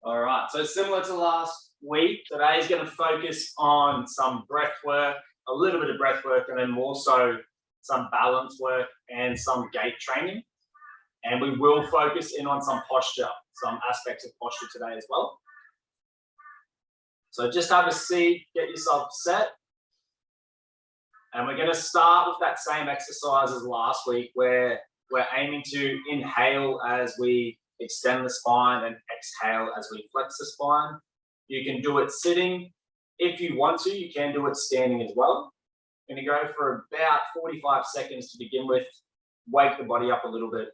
All right, so similar to last week, today is going to focus on some breath work, a little bit of breath work, and then more so some balance work and some gait training. And we will focus in on some posture, some aspects of posture today as well. So just have a seat, get yourself set. And we're going to start with that same exercise as last week, where we're aiming to inhale as we extend the spine and exhale as we flex the spine. You can do it sitting. If you want to, you can do it standing as well. I'm going to go for about 45 seconds to begin with, wake the body up a little bit,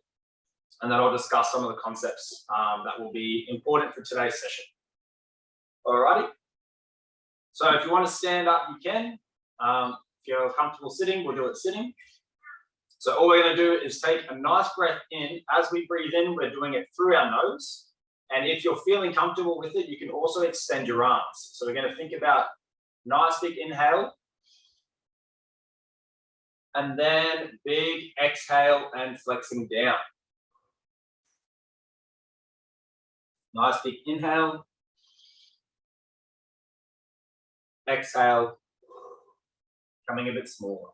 and then I'll discuss some of the concepts that will be important for today's session. Alrighty. So if you want to stand up, you can. If you're comfortable sitting, we'll do it sitting. So all we're going to do is take a nice breath in. As we breathe in, we're doing it through our nose. And if you're feeling comfortable with it, you can also extend your arms. So we're going to think about nice big inhale. And then big exhale and flexing down. Nice big inhale. Exhale. Coming a bit smaller.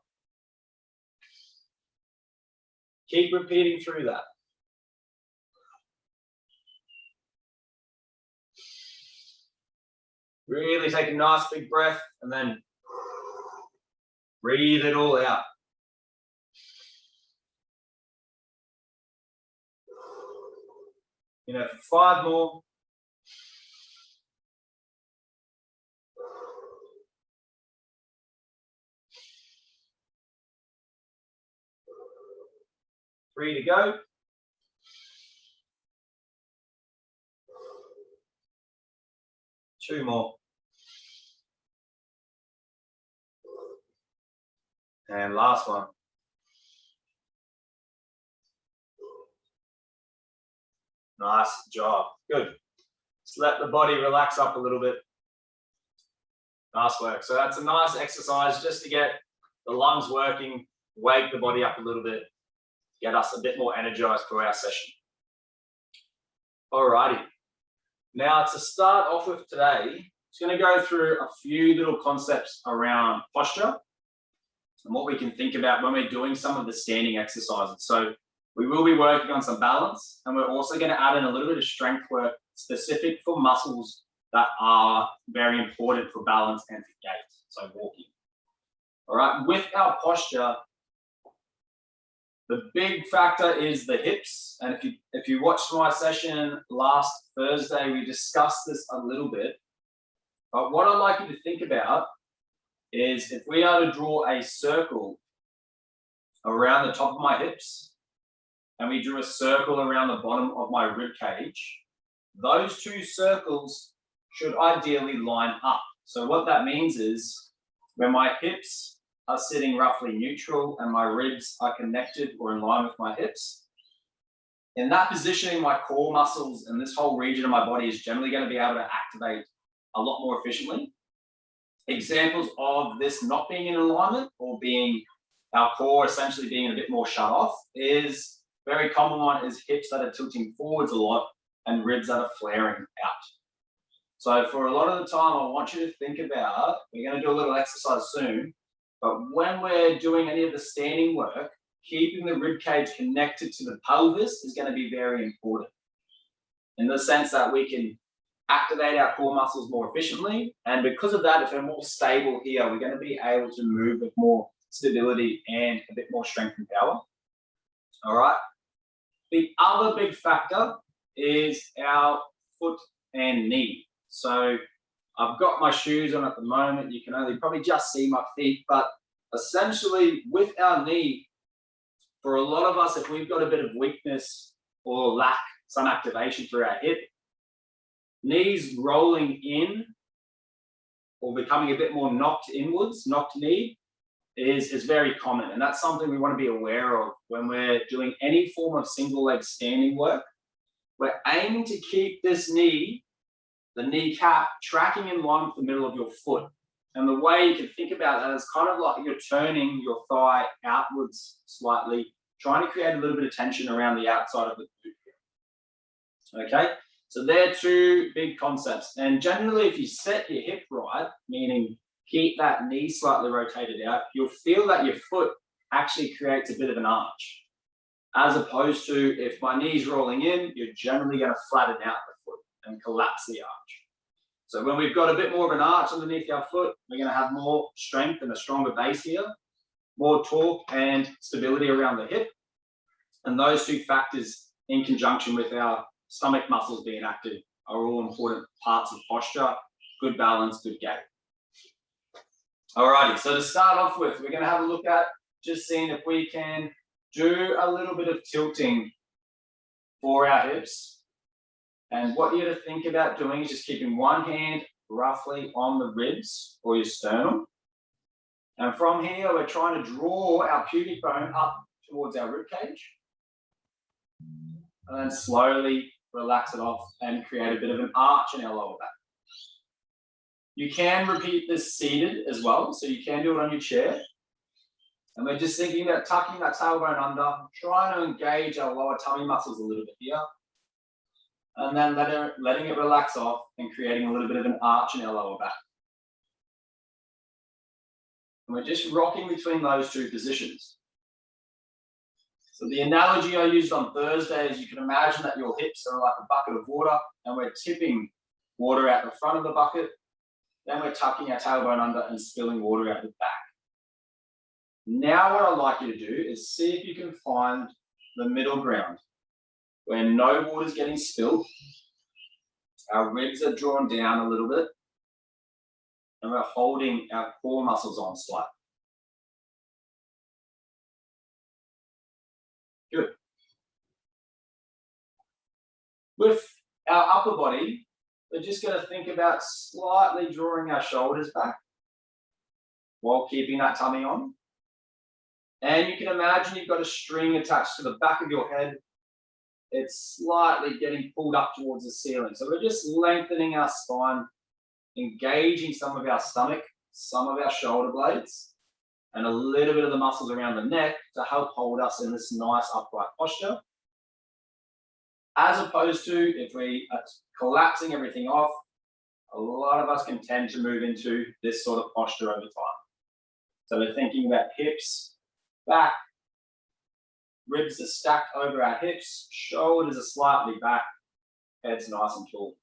Keep repeating through that. Really take a nice big breath and then breathe it all out. You know, for 5 more. Three to go. Two more. And last one. Nice job. Good. Just let the body relax up a little bit. Nice work. So that's a nice exercise just to get the lungs working, wake the body up a little bit, get us a bit more energized for our session. Alrighty. Now to start off with today, it's going to go through a few little concepts around posture and what we can think about when we're doing some of the standing exercises. So we will be working on some balance, and we're also going to add in a little bit of strength work specific for muscles that are very important for balance and for gait, so walking. All right, with our posture, the big factor is the hips. And if you watched my session last Thursday, we discussed this a little bit. But what I'd like you to think about is if we are to draw a circle around the top of my hips, and we drew a circle around the bottom of my rib cage, those two circles should ideally line up. So what that means is when my hips are sitting roughly neutral and my ribs are connected or in line with my hips, in that positioning, my core muscles and this whole region of my body is generally going to be able to activate a lot more efficiently. Examples of this not being in alignment or being our core essentially being a bit more shut off is very common one is hips that are tilting forwards a lot and ribs that are flaring out. So for a lot of the time, I want you to think about, we're going to do a little exercise soon, but when we're doing any of the standing work, keeping the rib cage connected to the pelvis is going to be very important. In the sense that we can activate our core muscles more efficiently. And because of that, if we're more stable here, we're going to be able to move with more stability and a bit more strength and power. All right. The other big factor is our foot and knee. So I've got my shoes on at the moment. You can only probably just see my feet, but essentially with our knee, for a lot of us, if we've got a bit of weakness or lack some activation through our hip, knees rolling in or becoming a bit more knocked inwards, knocked knee, is very common. And that's something we want to be aware of when we're doing any form of single leg standing work. We're aiming to keep this knee, the kneecap, tracking in line with the middle of your foot. And the way you can think about that is kind of like you're turning your thigh outwards slightly, trying to create a little bit of tension around the outside of the boot. Okay, So they're two big concepts. And generally, if you set your hip right, meaning keep that knee slightly rotated out, you'll feel that your foot actually creates a bit of an arch. As opposed to if my knee's rolling in, you're generally going to flatten out the foot and collapse the arch. So when we've got a bit more of an arch underneath our foot, we're going to have more strength and a stronger base here, more torque and stability around the hip. And those two factors in conjunction with our stomach muscles being active are all important parts of posture, good balance, good gait. Alrighty, so to start off with, we're going to have a look at just seeing if we can do a little bit of tilting for our hips. And what you're to think about doing is just keeping one hand roughly on the ribs or your sternum. And from here, we're trying to draw our pubic bone up towards our rib cage. And then slowly relax it off and create a bit of an arch in our lower back. You can repeat this seated as well, so you can do it on your chair. And we're just thinking about tucking that tailbone under, trying to engage our lower tummy muscles a little bit here. And then letting it relax off and creating a little bit of an arch in our lower back. And we're just rocking between those two positions. So the analogy I used on Thursday is you can imagine that your hips are like a bucket of water and we're tipping water out the front of the bucket. Then we're tucking our tailbone under and spilling water out the back. Now what I'd like you to do is see if you can find the middle ground where no water is getting spilled. Our ribs are drawn down a little bit and we're holding our core muscles on slightly. Good. With our upper body, we're just going to think about slightly drawing our shoulders back while keeping that tummy on. And you can imagine you've got a string attached to the back of your head. It's slightly getting pulled up towards the ceiling. So we're just lengthening our spine, engaging some of our stomach, some of our shoulder blades, and a little bit of the muscles around the neck to help hold us in this nice upright posture. As opposed to if we are collapsing everything off, a lot of us can tend to move into this sort of posture over time. So we're thinking about hips, back, ribs are stacked over our hips, shoulders are slightly back, head's nice and tall.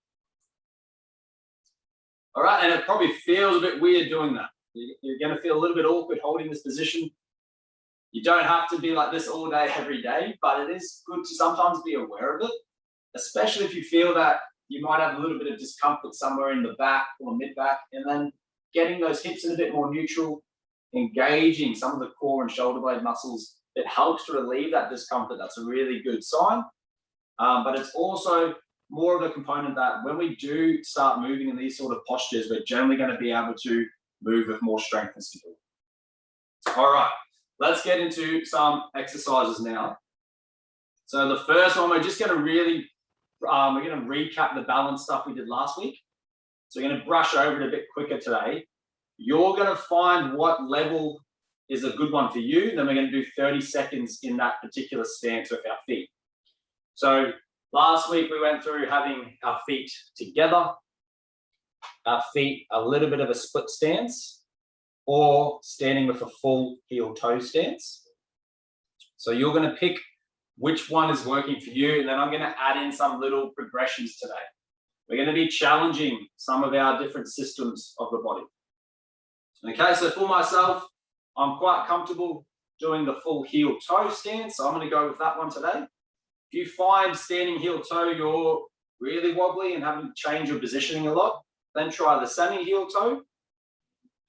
All right, and it probably feels a bit weird doing that. You're going to feel a little bit awkward holding this position. You don't have to be like this all day, every day, but it is good to sometimes be aware of it, especially if you feel that you might have a little bit of discomfort somewhere in the back or mid-back, and then getting those hips in a bit more neutral, engaging some of the core and shoulder blade muscles, it helps to relieve that discomfort. That's a really good sign. But it's also more of a component that when we do start moving in these sort of postures, we're generally going to be able to move with more strength and stability. All right, let's get into some exercises now. So the first one, we're just going to really, we're going to recap the balance stuff we did last week. So we're going to brush over it a bit quicker today. You're going to find what level is a good one for you. Then we're going to do 30 seconds in that particular stance with our feet. So last week we went through having our feet together, our feet a little bit of a split stance, or standing with a full heel-toe stance. So you're going to pick which one is working for you, and then I'm going to add in some little progressions today. We're going to be challenging some of our different systems of the body. Okay, so for myself, I'm quite comfortable doing the full heel-toe stance, so I'm going to go with that one today. If you find standing heel-toe you're really wobbly and having to change your positioning a lot, then try the semi-heel-toe.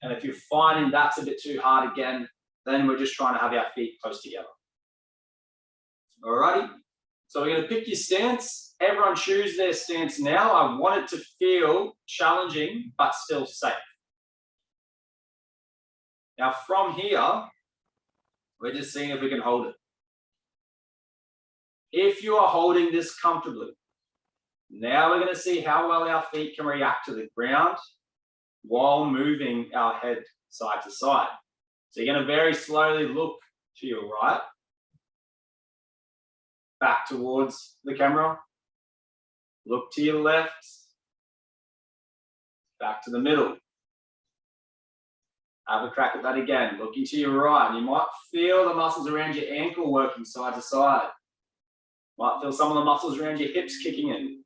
And if you're finding that's a bit too hard again, then we're just trying to have our feet close together. Alrighty, so we're going to pick your stance. Everyone choose their stance now. I want it to feel challenging, but still safe. Now from here, we're just seeing if we can hold it. If you are holding this comfortably, now we're going to see how well our feet can react to the ground while moving our head side to side. So you're going to very slowly look to your right, back towards the camera, Look to your left. Back to the middle. Have a crack at that again. Looking to your right. You might feel the muscles around your ankle working side to side. Might feel some of the muscles around your hips kicking in.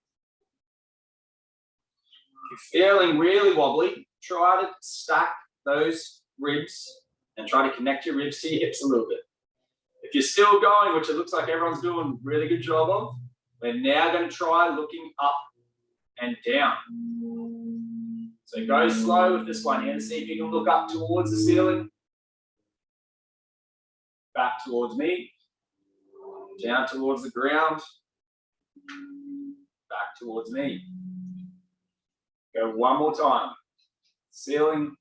If you're feeling really wobbly, try to stack those ribs and try to connect your ribs to your hips a little bit. If you're still going, which it looks like everyone's doing a really good job of, we're now going to try looking up and down. So go slow with this one here and see if you can look up towards the ceiling. Back towards me. Down towards the ground. Back towards me. Go one more time. Ceiling.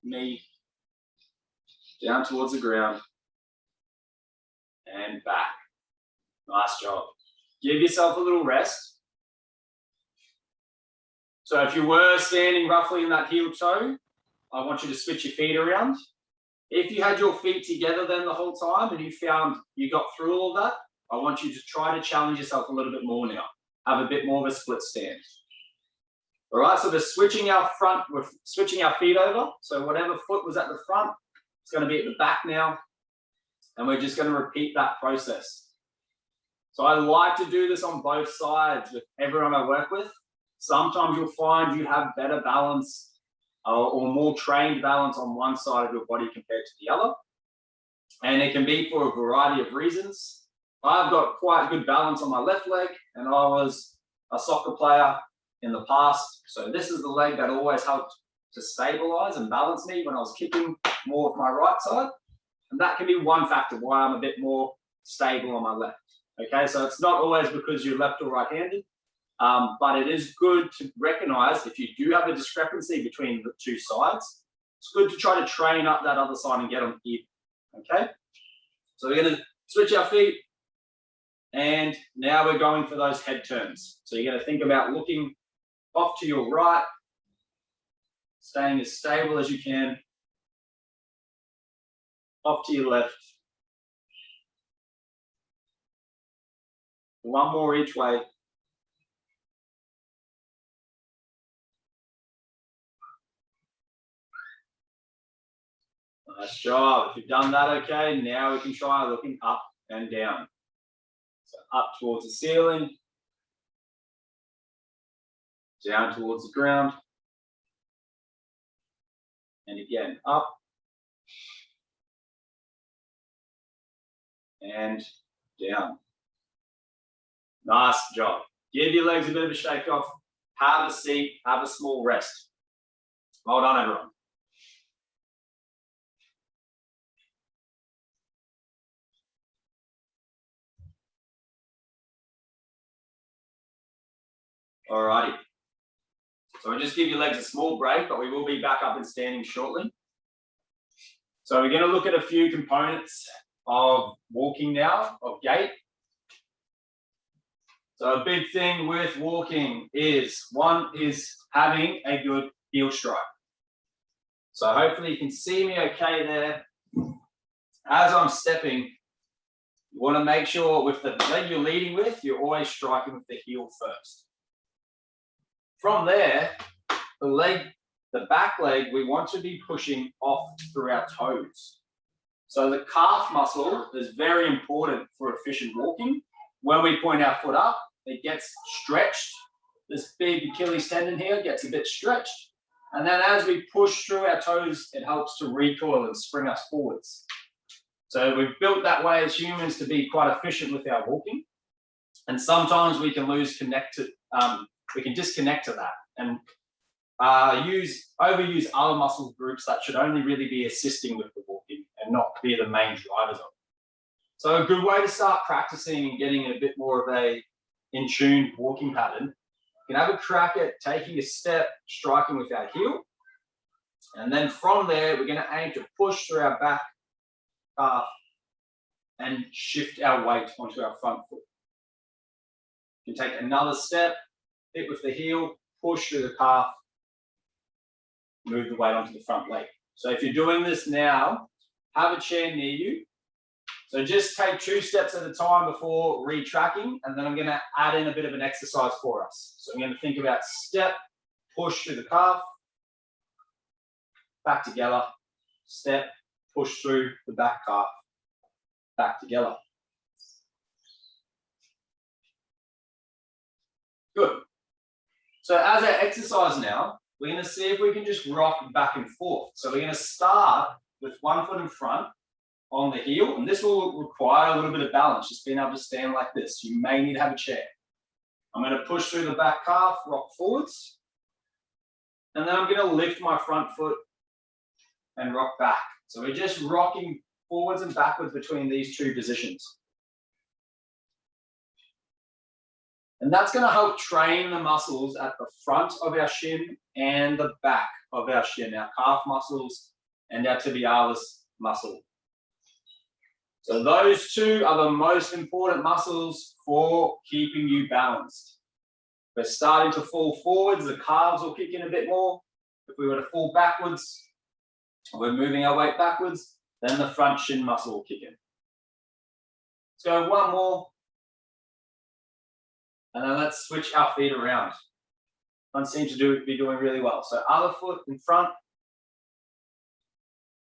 Me. Down towards the ground. And back. Nice job. Give yourself a little rest. So if you were standing roughly in that heel toe, I want you to switch your feet around. If you had your feet together then the whole time and you found you got through all of that, I want you to try to challenge yourself a little bit more now. Have a bit more of a split stand. All right, so we're switching our feet over. So whatever foot was at the front, it's going to be at the back now. And we're just going to repeat that process. So I like to do this on both sides with everyone I work with. Sometimes you'll find you have better balance or more trained balance on one side of your body compared to the other. And it can be for a variety of reasons. I've got quite good balance on my left leg, and I was a soccer player in the past. So this is the leg that always helped to stabilize and balance me when I was kicking more with my right side. And that can be one factor why I'm a bit more stable on my left. Okay, so it's not always because you're left or right-handed. But it is good to recognize if you do have a discrepancy between the two sides, it's good to try to train up that other side and get them even, okay? So we're going to switch our feet, and now we're going for those head turns. So you're going to think about looking off to your right, staying as stable as you can, off to your left, one more each way. Nice job. If you've done that okay, now we can try looking up and down. So up towards the ceiling, down towards the ground, and again up and down. Nice job. Give your legs a bit of a shake off. Have a seat, have a small rest. Well done, everyone. Alrighty. So I'll just give your legs a small break, but we will be back up and standing shortly. So we're going to look at a few components of walking now, of gait. So a big thing with walking is, one is having a good heel strike. So hopefully you can see me okay there. As I'm stepping, you want to make sure with the leg you're leading with, you're always striking with the heel first. From there, the back leg, we want to be pushing off through our toes. So the calf muscle is very important for efficient walking. When we point our foot up, it gets stretched. This big Achilles tendon here gets a bit stretched. And then as we push through our toes, it helps to recoil and spring us forwards. So we've built that way as humans to be quite efficient with our walking. And sometimes we can we can disconnect to that and overuse other muscle groups that should only really be assisting with the walking and not be the main drivers of it. So a good way to start practicing and getting a bit more of a in-tuned walking pattern, you can have a crack at taking a step, striking with our heel. And then from there, we're going to aim to push through our back calf and shift our weight onto our front foot. You can take another step, hit with the heel, push through the calf, move the weight onto the front leg. So if you're doing this now, have a chair near you. So just take 2 steps at a time before retracking, and then I'm going to add in a bit of an exercise for us. So I'm going to think about step, push through the calf, back together, step, push through the back calf, back together. Good. So as our exercise now, we're going to see if we can just rock back and forth. So we're going to start with 1 foot in front on the heel, and this will require a little bit of balance, just being able to stand like this. You may need to have a chair. I'm going to push through the back calf, rock forwards, and then I'm going to lift my front foot and rock back. So we're just rocking forwards and backwards between these 2 positions. And that's going to help train the muscles at the front of our shin and the back of our shin, our calf muscles and our tibialis muscle. So those 2 are the most important muscles for keeping you balanced. We're starting to fall forwards, the calves will kick in a bit more. If we were to fall backwards, we're moving our weight backwards, then the front shin muscle will kick in. Let's go 1 more. And then let's switch our feet around. One seems to be doing really well. So other foot in front.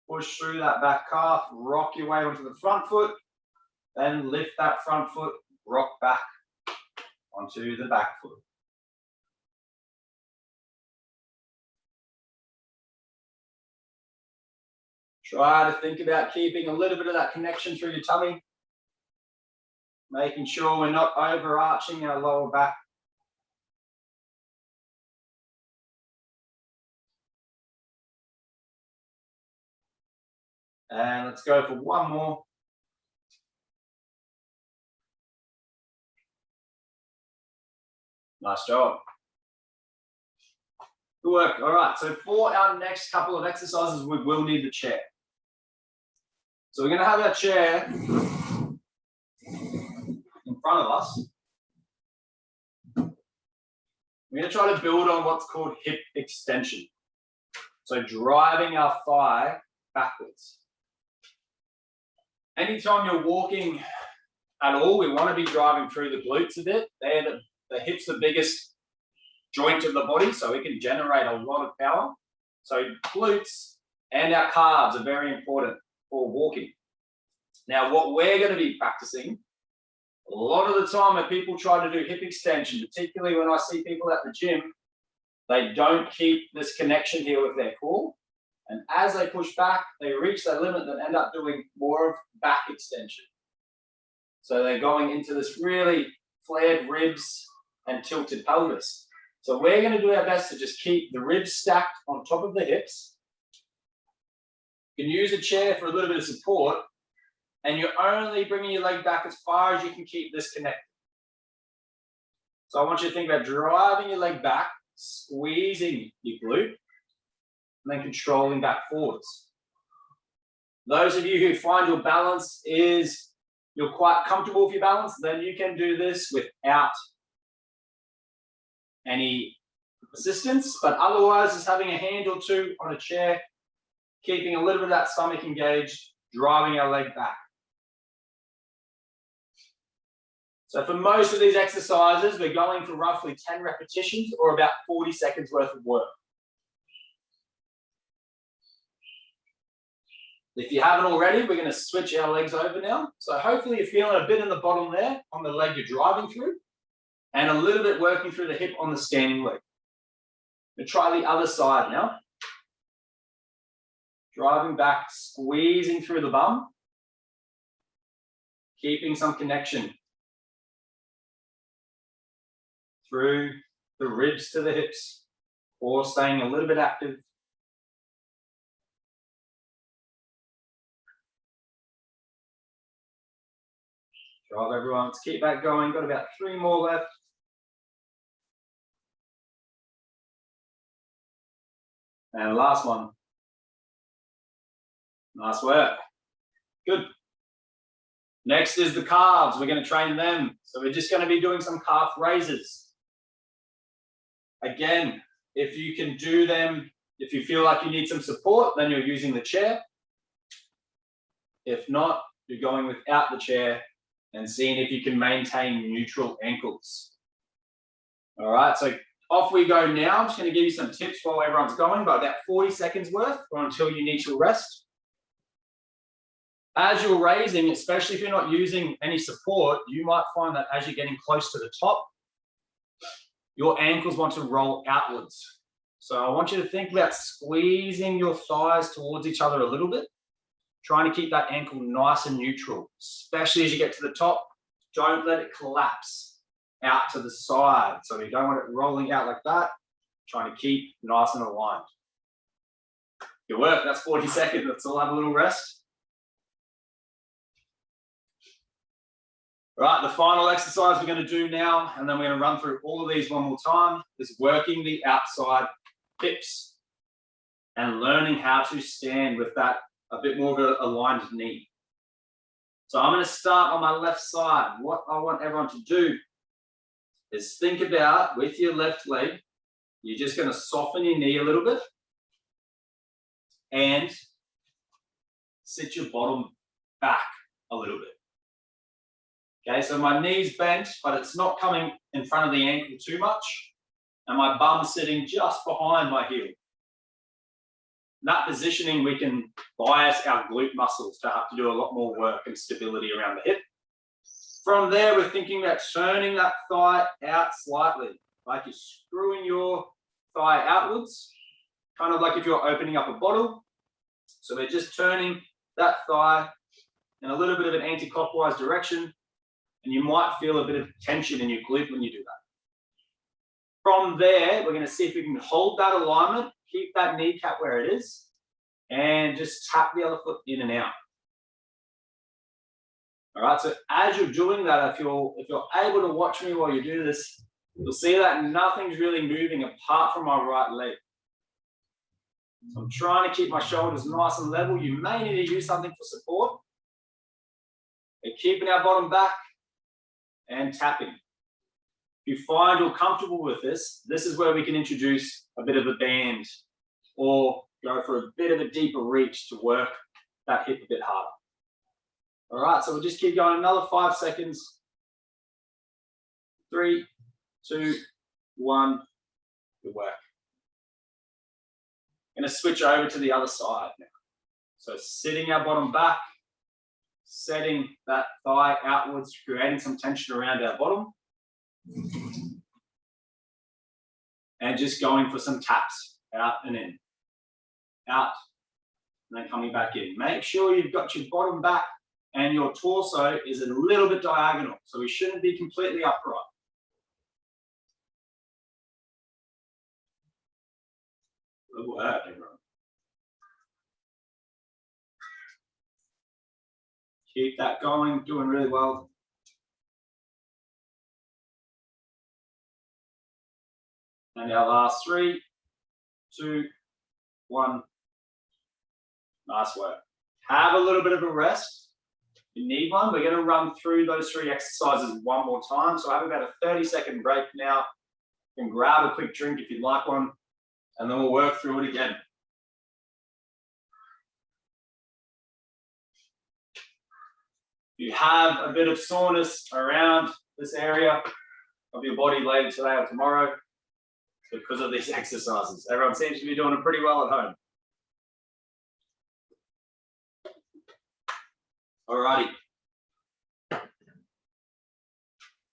Push through that back calf, rock your way onto the front foot, then lift that front foot, rock back onto the back foot. Try to think about keeping a little bit of that connection through your tummy, making sure we're not overarching our lower back. And let's go for 1 more. Nice job. Good work. All right, so for our next couple of exercises, we will need the chair. So we're going to have our chair in front of us. We're going to try to build on what's called hip extension. So driving our thigh backwards. Anytime you're walking at all, we want to be driving through the glutes a bit. The hip's the biggest joint of the body, so it can generate a lot of power. So glutes and our calves are very important for walking. Now, what we're going to be practicing, a lot of the time when people try to do hip extension, particularly when I see people at the gym, they don't keep this connection here with their core. And as they push back, they reach their limit and end up doing more of back extension. So they're going into this really flared ribs and tilted pelvis. So we're going to do our best to just keep the ribs stacked on top of the hips. You can use a chair for a little bit of support, and you're only bringing your leg back as far as you can keep this connected. So I want you to think about driving your leg back, squeezing your glute, and then controlling back forwards. Those of you who find your balance you're quite comfortable with your balance, then you can do this without any assistance, but otherwise just having a hand or 2 on a chair, keeping a little bit of that stomach engaged, driving our leg back. So for most of these exercises, we're going for roughly 10 repetitions or about 40 seconds worth of work. If you haven't already, we're going to switch our legs over now. So hopefully you're feeling a bit in the bottom there on the leg you're driving through, and a little bit working through the hip on the standing leg. We'll try the other side now. Driving back, squeezing through the bum, keeping some connection through the ribs to the hips, or staying a little bit active. Drive everyone, let's keep that going. Got about 3 more left. And last one. Nice work. Good. Next is the calves. We're going to train them. So we're just going to be doing some calf raises. Again, if you can do them, if you feel like you need some support, then you're using the chair. If not, you're going without the chair and seeing if you can maintain neutral ankles. All right, so off we go now. I'm just going to give you some tips while everyone's going, but about 40 seconds worth or until you need to rest. As you're raising, especially if you're not using any support, you might find that as you're getting close to the top, your ankles want to roll outwards. So I want you to think about squeezing your thighs towards each other a little bit, trying to keep that ankle nice and neutral, especially as you get to the top. Don't let it collapse out to the side. So you don't want it rolling out like that. Trying to keep nice and aligned. Good work. That's 40 seconds. Let's all have a little rest. All right, the final exercise we're going to do now, and then we're going to run through all of these one more time, is working the outside hips and learning how to stand with that a bit more of an aligned knee. So I'm going to start on my left side. What I want everyone to do is think about, with your left leg, you're just going to soften your knee a little bit and sit your bottom back a little bit. Okay, so my knee's bent, but it's not coming in front of the ankle too much, and my bum's sitting just behind my heel. In that positioning, we can bias our glute muscles to have to do a lot more work and stability around the hip. From there, we're thinking about turning that thigh out slightly, like you're screwing your thigh outwards, kind of like if you're opening up a bottle. So we're just turning that thigh in a little bit of an anti-clockwise direction, and you might feel a bit of tension in your glute when you do that. From there, we're going to see if we can hold that alignment, keep that kneecap where it is, and just tap the other foot in and out. All right, so as you're doing that, if you're able to watch me while you do this, you'll see that nothing's really moving apart from my right leg. So I'm trying to keep my shoulders nice and level. You may need to use something for support. We're keeping our bottom back and tapping. If you find you're comfortable with this, this is where we can introduce a bit of a band or go for a bit of a deeper reach to work that hip a bit harder. All right, so we'll just keep going another 5 seconds. 3, 2, 1, good work. I'm going to switch over to the other side now. So sitting our bottom back, setting that thigh outwards, creating some tension around our bottom. And just going for some taps, out and in, out, and then coming back in. Make sure you've got your bottom back and your torso is a little bit diagonal, so we shouldn't be completely upright. Good work, everyone. Keep that going, doing really well. And our last 3, 2, 1. Nice work. Have a little bit of a rest. If you need one, we're going to run through those 3 exercises one more time. So have about a 30-second break now. You can grab a quick drink if you'd like one, and then we'll work through it again. If you have a bit of soreness around this area of your body later today or tomorrow, because of these exercises. Everyone seems to be doing it pretty well at home. Alrighty.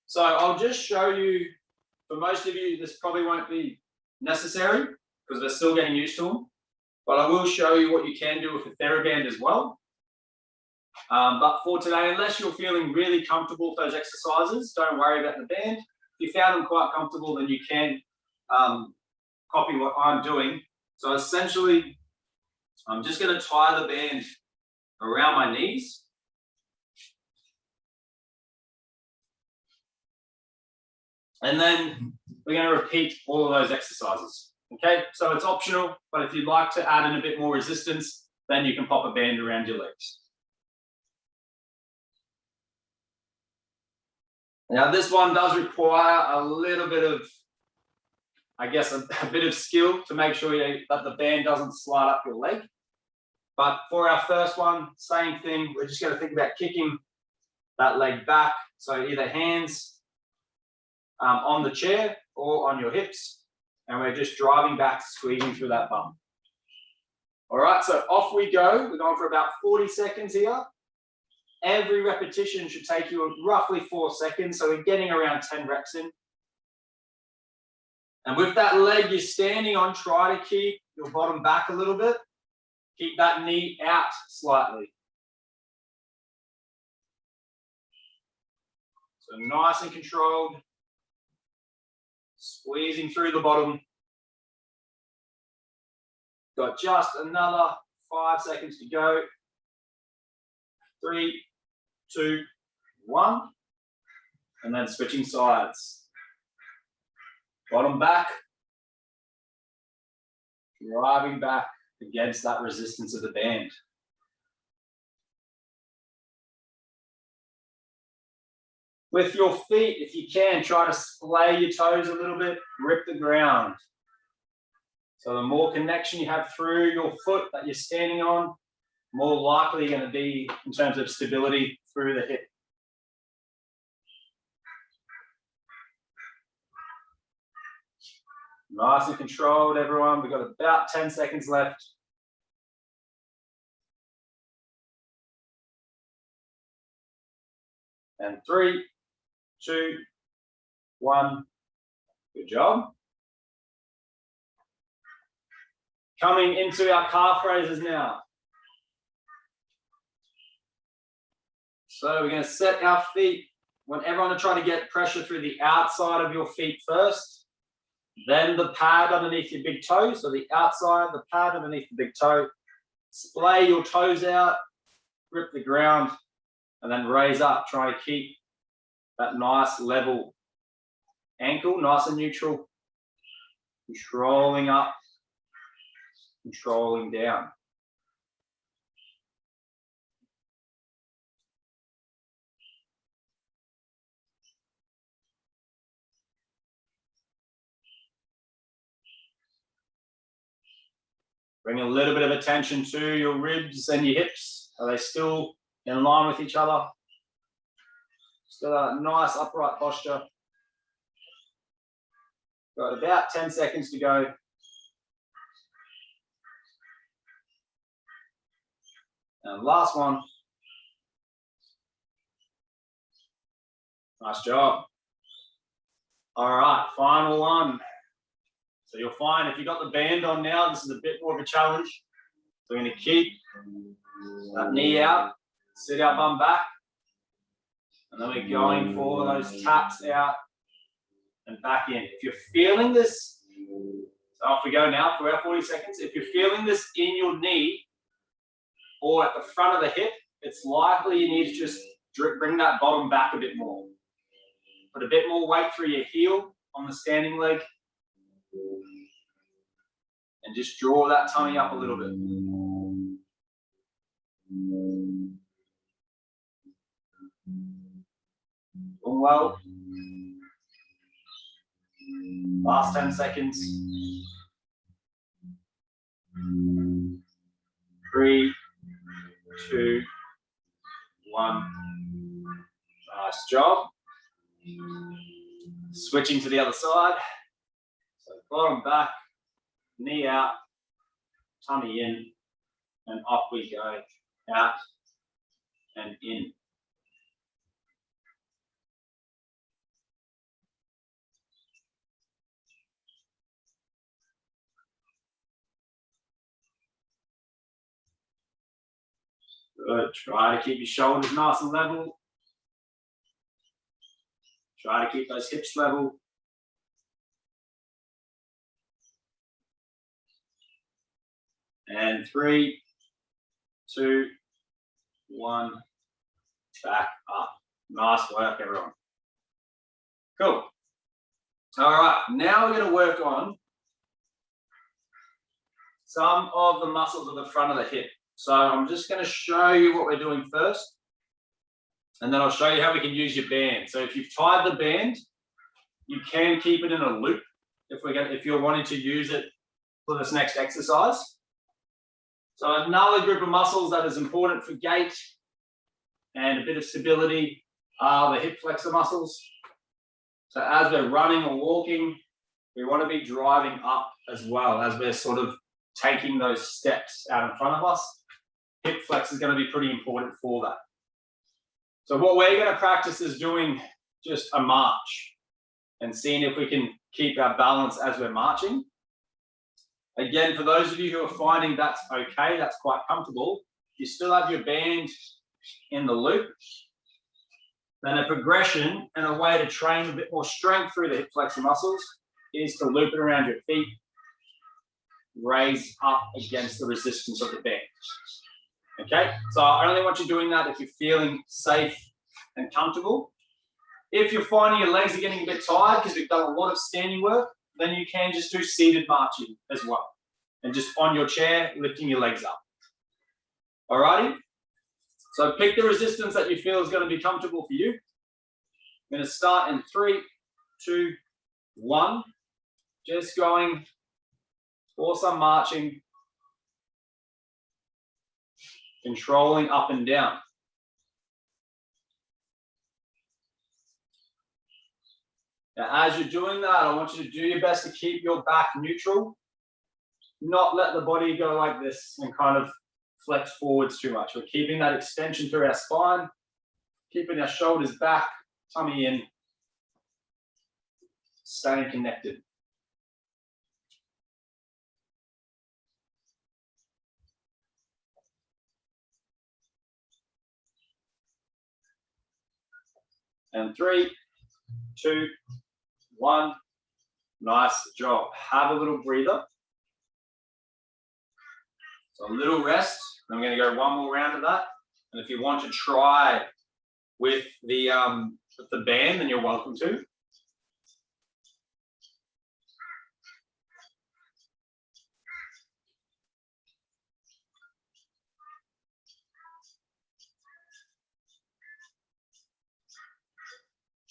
So I'll just show you, for most of you, this probably won't be necessary because they're still getting used to them, but I will show you what you can do with the TheraBand as well. But for today, unless you're feeling really comfortable with those exercises, don't worry about the band. If you found them quite comfortable, then you can copy what I'm doing. So essentially, I'm just going to tie the band around my knees. And then we're going to repeat all of those exercises. Okay, so it's optional, but if you'd like to add in a bit more resistance, then you can pop a band around your legs. Now this one does require a little bit of, I guess, a bit of skill to make sure that the band doesn't slide up your leg. But for our first one, same thing. We're just going to think about kicking that leg back. So either hands on the chair or on your hips. And we're just driving back, squeezing through that bum. All right, so off we go. We're going for about 40 seconds here. Every repetition should take you roughly 4 seconds. So we're getting around 10 reps in. And with that leg you're standing on, try to keep your bottom back a little bit. Keep that knee out slightly. So nice and controlled. Squeezing through the bottom. Got just another 5 seconds to go. 3, 2, 1. And then switching sides. Bottom back. Driving back against that resistance of the band. With your feet, if you can, try to splay your toes a little bit, grip the ground. So the more connection you have through your foot that you're standing on, more likely you're going to be in terms of stability through the hip. Nice and controlled, everyone. We've got about 10 seconds left. And 3, 2, 1. Good job. Coming into our calf raises now. So we're going to set our feet. Want everyone to try to get pressure through the outside of your feet first. Then the pad underneath your big toe. So the outside, the pad underneath the big toe. Splay your toes out. Grip the ground. And then raise up. Try to keep that nice level ankle, nice and neutral. Controlling up. Controlling down. Bring a little bit of attention to your ribs and your hips. Are they still in line with each other? Still a nice upright posture. Got about 10 seconds to go. And last one. Nice job. All right, final one. So you'll find if you've got the band on now, this is a bit more of a challenge. So we're going to keep that knee out, sit our bum back, and then we're going for those taps out and back in. If you're feeling this, so off we go now for our 40 seconds. If you're feeling this in your knee or at the front of the hip, it's likely you need to just bring that bottom back a bit more. Put a bit more weight through your heel on the standing leg. And just draw that tummy up a little bit. Doing well. Last 10 seconds. 3, 2, 1. Nice job. Switching to the other side. So bottom back, knee out, tummy in, and up we go. Out and in. Good. Try to keep your shoulders nice and level. Try to keep those hips level. And 3, 2, 1, back up. Nice work, everyone. Cool. All right, now we're going to work on some of the muscles at the front of the hip. So I'm just going to show you what we're doing first, and then I'll show you how we can use your band. So if you've tied the band, you can keep it in a loop if you're wanting to use it for this next exercise. So another group of muscles that is important for gait and a bit of stability are the hip flexor muscles. So as we're running or walking, we want to be driving up as well as we're sort of taking those steps out in front of us. Hip flex is going to be pretty important for that. So what we're going to practice is doing just a march and seeing if we can keep our balance as we're marching. Again, for those of you who are finding that's okay, that's quite comfortable, you still have your band in the loop. Then a progression and a way to train a bit more strength through the hip flexor muscles is to loop it around your feet, raise up against the resistance of the band. Okay, so I only want you doing that if you're feeling safe and comfortable. If you're finding your legs are getting a bit tired because we've done a lot of standing work, then you can just do seated marching as well. And just on your chair, lifting your legs up. Alrighty? So pick the resistance that you feel is going to be comfortable for you. I'm going to start in 3, 2, 1. Just going for some marching. Controlling up and down. Now, as you're doing that, I want you to do your best to keep your back neutral. Not let the body go like this and kind of flex forwards too much. We're keeping that extension through our spine, keeping our shoulders back, tummy in, staying connected. And 3, 2, 1. Nice job. Have a little breather. So a little rest. I'm going to go one more round of that. And if you want to try with the band, then you're welcome to.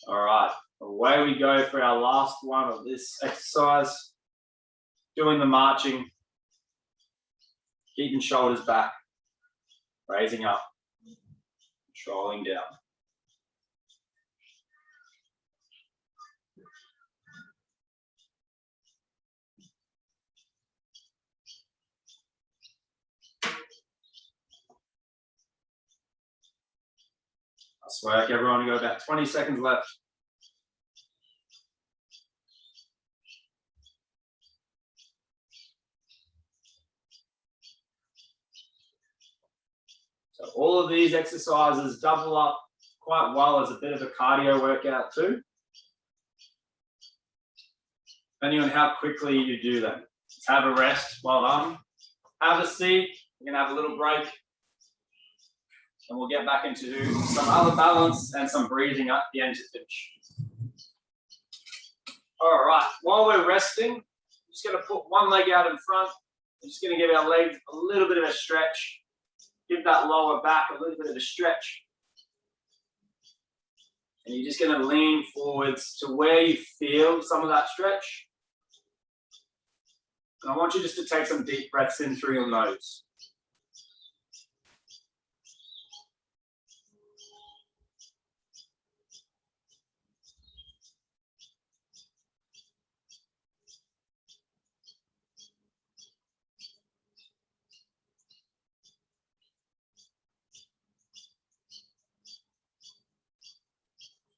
All right, away we go for our last one of this exercise. Doing the marching, keeping shoulders back, raising up, controlling down. Nice work, everyone. We've got about 20 seconds left. So all of these exercises double up quite well as a bit of a cardio workout too. Depending on how quickly you do them. Let's have a rest. Well done. Have a seat. We're going to have a little break. And we'll get back into some other balance and some breathing at the end to finish. All right, while we're resting, I'm just going to put one leg out in front. I'm just going to give our legs a little bit of a stretch. Give that lower back a little bit of a stretch. And you're just going to lean forwards to where you feel some of that stretch. And I want you just to take some deep breaths in through your nose.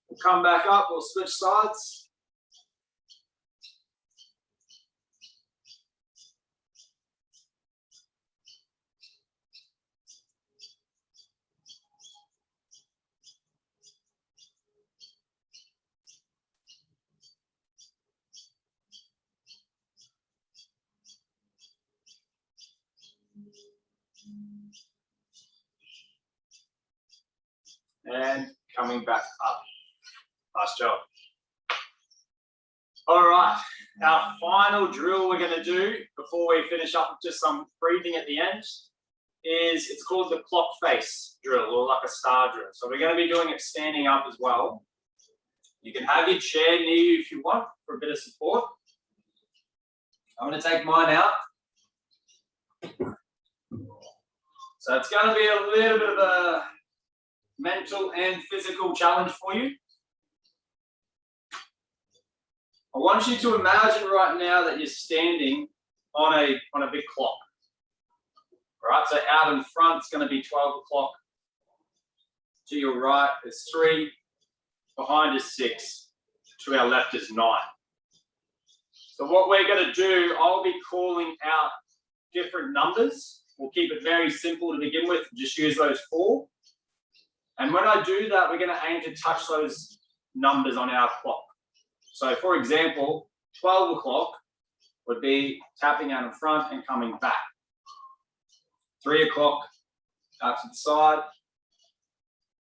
We'll come back up, we'll switch sides. And coming back up. Nice job. All right, our final drill we're going to do before we finish up with just some breathing at the end is, it's called the clock face drill, or like a star drill. So we're going to be doing it standing up as well. You can have your chair near you if you want for a bit of support. I'm going to take mine out. So it's going to be a little bit of a mental and physical challenge for you. I want you to imagine right now that you're standing on a big clock. All right, so out in front it's going to be 12 o'clock. To your right is 3, behind is 6, to our left is 9. So what we're going to do, I'll be calling out different numbers. We'll keep it very simple to begin with, just use those 4. And when I do that, we're going to aim to touch those numbers on our clock. So for example, 12 o'clock would be tapping out in front and coming back. 3 o'clock, out to the side.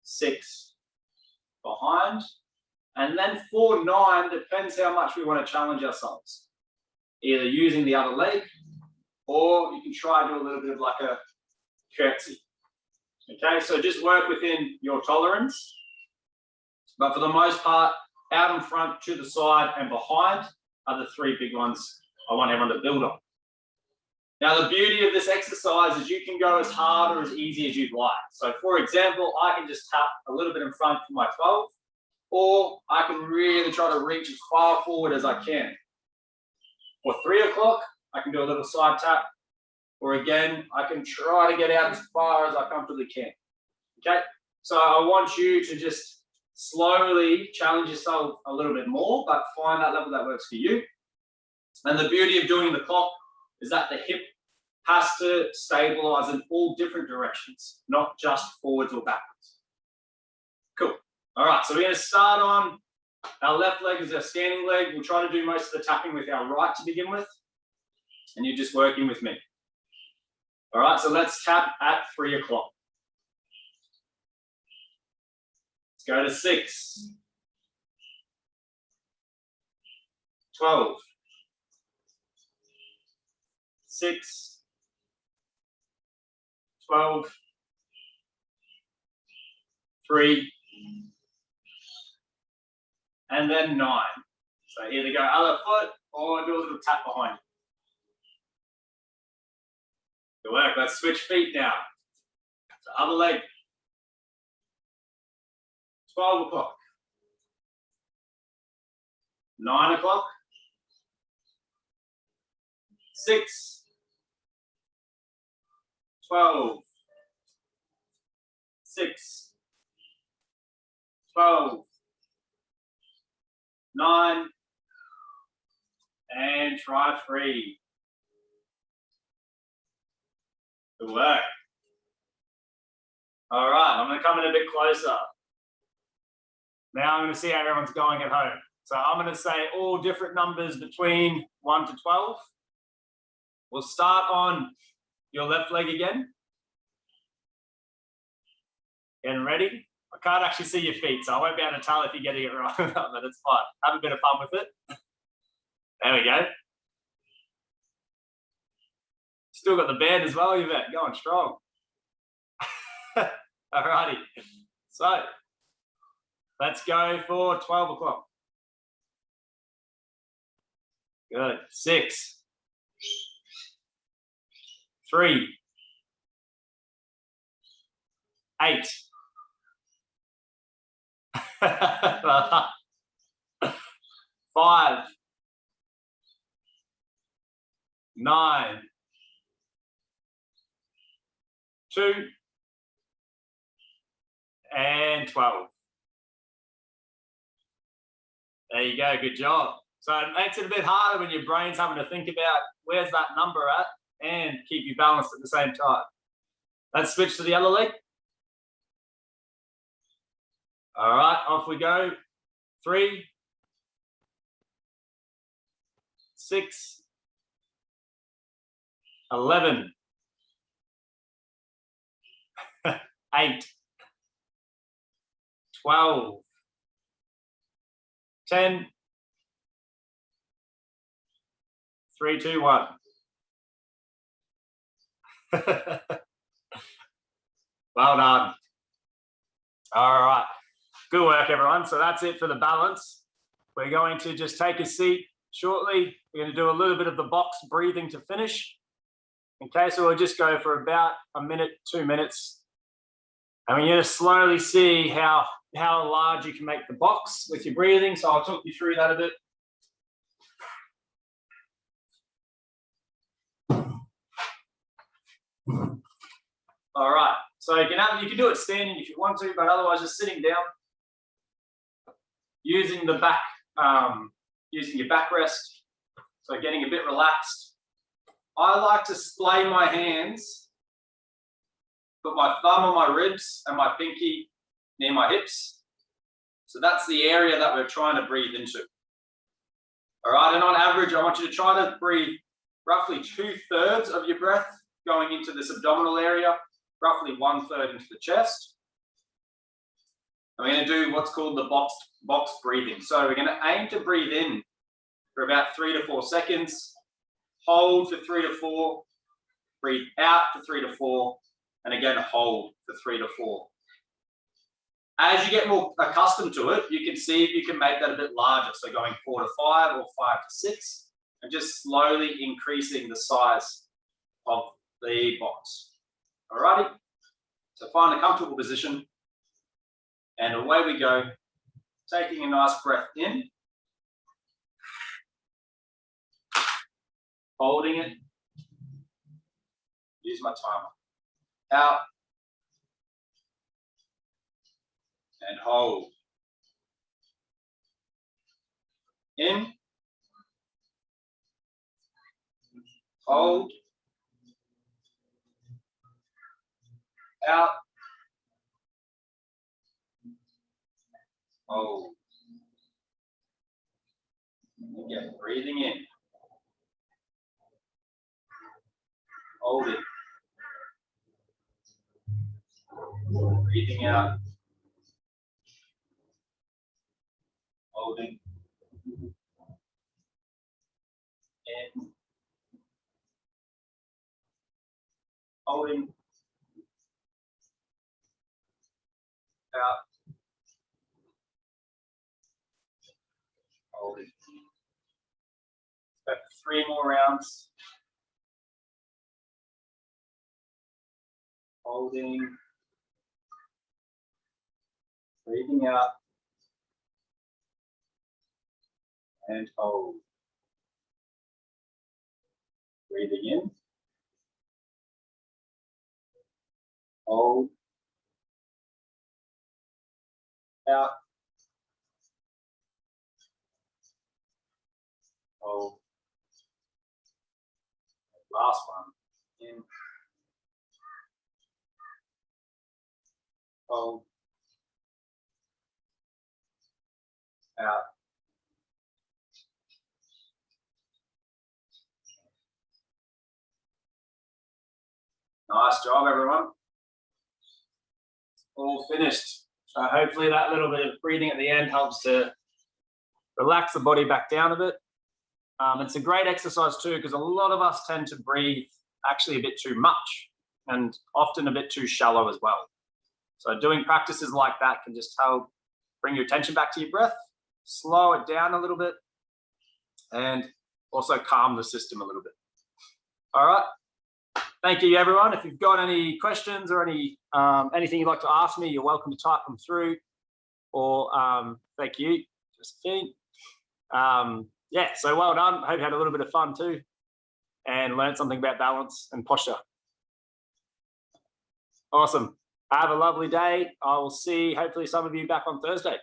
6 behind. And then 4, 9, depends how much we want to challenge ourselves. Either using the other leg, or you can try and do a little bit of like a curtsy. Okay, so just work within your tolerance. But for the most part, out in front, to the side, and behind are the 3 big ones I want everyone to build on. Now, the beauty of this exercise is you can go as hard or as easy as you'd like. So, for example, I can just tap a little bit in front for my 12, or I can really try to reach as far forward as I can. For 3 o'clock, I can do a little side tap, or again, I can try to get out as far as I comfortably can. Okay, so I want you to just slowly challenge yourself a little bit more, but find that level that works for you. And the beauty of doing the clock is that the hip has to stabilize in all different directions, not just forwards or backwards. Cool. All right, so we're going to start on our left leg is our standing leg. We'll try to do most of the tapping with our right to begin with, and you're just working with me. All right, so let's tap at 3 o'clock. Let's go to 6, 12, 6, 12, 3, and then 9. So either go other foot or do a little tap behind you. Good work. Let's switch feet now. So other leg. 12 o'clock. 9 o'clock. 6. 12. 6. 12. 9. And try 3. Good work. All right, I'm going to come in a bit closer. Now I'm going to see how everyone's going at home. So I'm going to say all different numbers between 1 to 12. We'll start on your left leg again. Getting ready? I can't actually see your feet, so I won't be able to tell if you're getting it right or not, but it's fine. Have a bit of fun with it. There we go. Still got the band as well, Yvette, going strong. Alrighty, so let's go for 12 o'clock. Good, 6, 3, 8, 5, 9, 2, and 12. There you go, good job. So it makes it a bit harder when your brain's having to think about where's that number at and keep you balanced at the same time. Let's switch to the other leg. All right, off we go. 3, 6, 11, 8, 12, 10, 3, 2, 1. Well done. All right. Good work, everyone. So that's it for the balance. We're going to just take a seat shortly. We're going to do a little bit of the box breathing to finish. Okay, so we'll just go for about a minute, 2 minutes. And we're going to slowly see how large you can make the box with your breathing. So I'll talk you through that a bit. All right, so you can do it standing if you want to, but otherwise just sitting down, using the back, using your backrest, so getting a bit relaxed. I like to splay my hands, put my thumb on my ribs and my pinky near my hips. So that's the area that we're trying to breathe into. All right, and on average, I want you to try to breathe roughly 2/3 of your breath going into this abdominal area, roughly 1/3 into the chest. And we're going to do what's called the box breathing. So we're going to aim to breathe in for about 3 to 4 seconds, hold for 3 to 4, breathe out for 3 to 4, and again hold for 3 to 4. As you get more accustomed to it, you can see if you can make that a bit larger. So going 4 to 5 or 5 to 6, and just slowly increasing the size of the box. Alrighty, so find a comfortable position, and away we go, taking a nice breath in, holding it, use my timer, out, and hold, in, hold, out, hold. Again, breathing in, hold it, breathing out, holding, in, holding, out, holding. Go for 3 more rounds. Holding, breathing out, and hold. Breathing in, hold, out, hold. Last one, in, hold, out. Nice job, everyone. All finished. So hopefully that little bit of breathing at the end helps to relax the body back down a bit. It's a great exercise too, because a lot of us tend to breathe actually a bit too much and often a bit too shallow as well. So doing practices like that can just help bring your attention back to your breath, slow it down a little bit, and also calm the system a little bit. All right. Thank you, everyone. If you've got any questions or any anything you'd like to ask me, you're welcome to type them through. Or thank you, Josephine. Yeah, so well done. Hope you had a little bit of fun too, and learned something about balance and posture. Awesome. Have a lovely day. I will see hopefully some of you back on Thursday.